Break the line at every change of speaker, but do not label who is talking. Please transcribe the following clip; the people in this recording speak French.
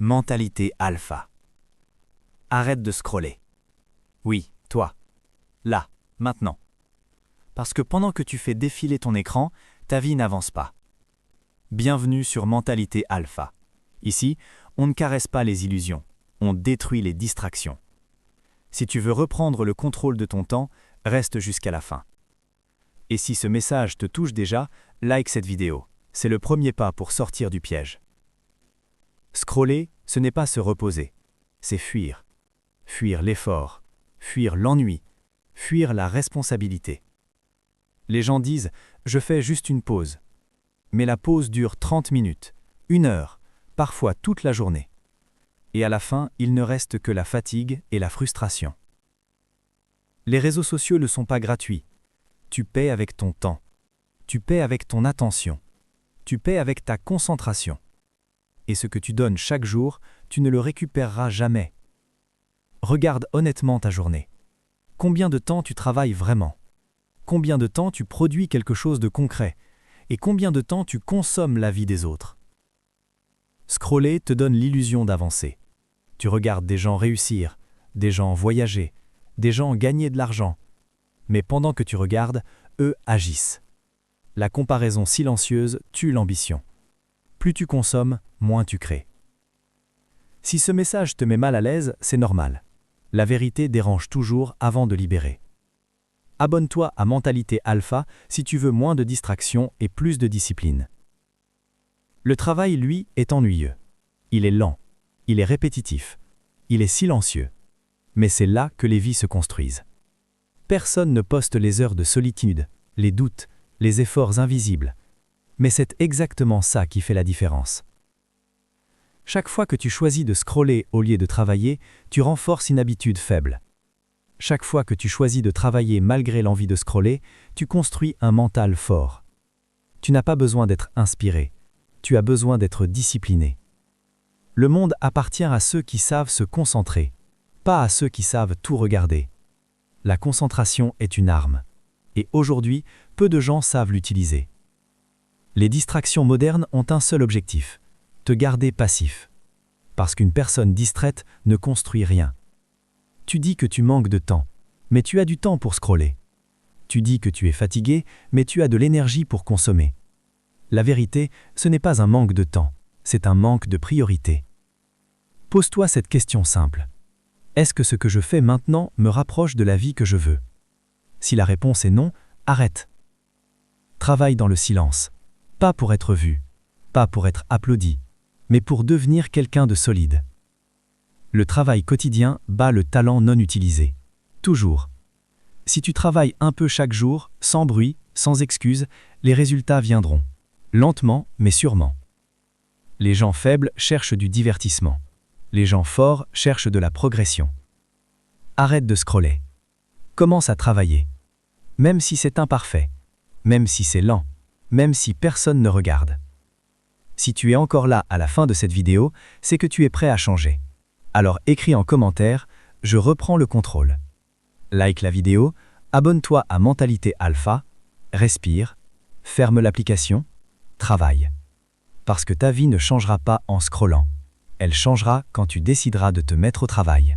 Mentalité alpha. Arrête de scroller. Oui, toi. Là, maintenant. Parce que pendant que tu fais défiler ton écran, ta vie n'avance pas. Bienvenue sur Mentalité alpha. Ici, on ne caresse pas les illusions, on détruit les distractions. Si tu veux reprendre le contrôle de ton temps, reste jusqu'à la fin. Et si ce message te touche déjà, like cette vidéo. C'est le premier pas pour sortir du piège. Scroller, ce n'est pas se reposer, c'est fuir. Fuir l'effort, fuir l'ennui, fuir la responsabilité. Les gens disent « je fais juste une pause ». Mais la pause dure 30 minutes, 1 heure, parfois toute la journée. Et à la fin, il ne reste que la fatigue et la frustration. Les réseaux sociaux ne sont pas gratuits. Tu paies avec ton temps. Tu paies avec ton attention. Tu paies avec ta concentration. Et ce que tu donnes chaque jour, tu ne le récupéreras jamais. Regarde honnêtement ta journée. Combien de temps tu travailles vraiment? Combien de temps tu produis quelque chose de concret? Et combien de temps tu consommes la vie des autres? Scroller te donne l'illusion d'avancer. Tu regardes des gens réussir, des gens voyager, des gens gagner de l'argent. Mais pendant que tu regardes, eux agissent. La comparaison silencieuse tue l'ambition. Plus tu consommes, moins tu crées. Si ce message te met mal à l'aise, c'est normal. La vérité dérange toujours avant de libérer. Abonne-toi à Mentalité Alpha si tu veux moins de distractions et plus de discipline. Le travail, lui, est ennuyeux. Il est lent, il est répétitif, il est silencieux. Mais c'est là que les vies se construisent. Personne ne poste les heures de solitude, les doutes, les efforts invisibles. Mais c'est exactement ça qui fait la différence. Chaque fois que tu choisis de scroller au lieu de travailler, tu renforces une habitude faible. Chaque fois que tu choisis de travailler malgré l'envie de scroller, tu construis un mental fort. Tu n'as pas besoin d'être inspiré, tu as besoin d'être discipliné. Le monde appartient à ceux qui savent se concentrer, pas à ceux qui savent tout regarder. La concentration est une arme. Et aujourd'hui, peu de gens savent l'utiliser. Les distractions modernes ont un seul objectif, te garder passif. Parce qu'une personne distraite ne construit rien. Tu dis que tu manques de temps, mais tu as du temps pour scroller. Tu dis que tu es fatigué, mais tu as de l'énergie pour consommer. La vérité, ce n'est pas un manque de temps, c'est un manque de priorité. Pose-toi cette question simple. Est-ce que ce que je fais maintenant me rapproche de la vie que je veux? Si la réponse est non, arrête. Travaille dans le silence. Pas pour être vu, pas pour être applaudi, mais pour devenir quelqu'un de solide. Le travail quotidien bat le talent non utilisé. Toujours. Si tu travailles un peu chaque jour, sans bruit, sans excuse, les résultats viendront. Lentement, mais sûrement. Les gens faibles cherchent du divertissement. Les gens forts cherchent de la progression. Arrête de scroller. Commence à travailler. Même si c'est imparfait, même si c'est lent, même si personne ne regarde. Si tu es encore là à la fin de cette vidéo, c'est que tu es prêt à changer. Alors écris en commentaire « Je reprends le contrôle ». Like la vidéo, abonne-toi à Mentalité Alpha, respire, ferme l'application, travaille. Parce que ta vie ne changera pas en scrollant. Elle changera quand tu décideras de te mettre au travail.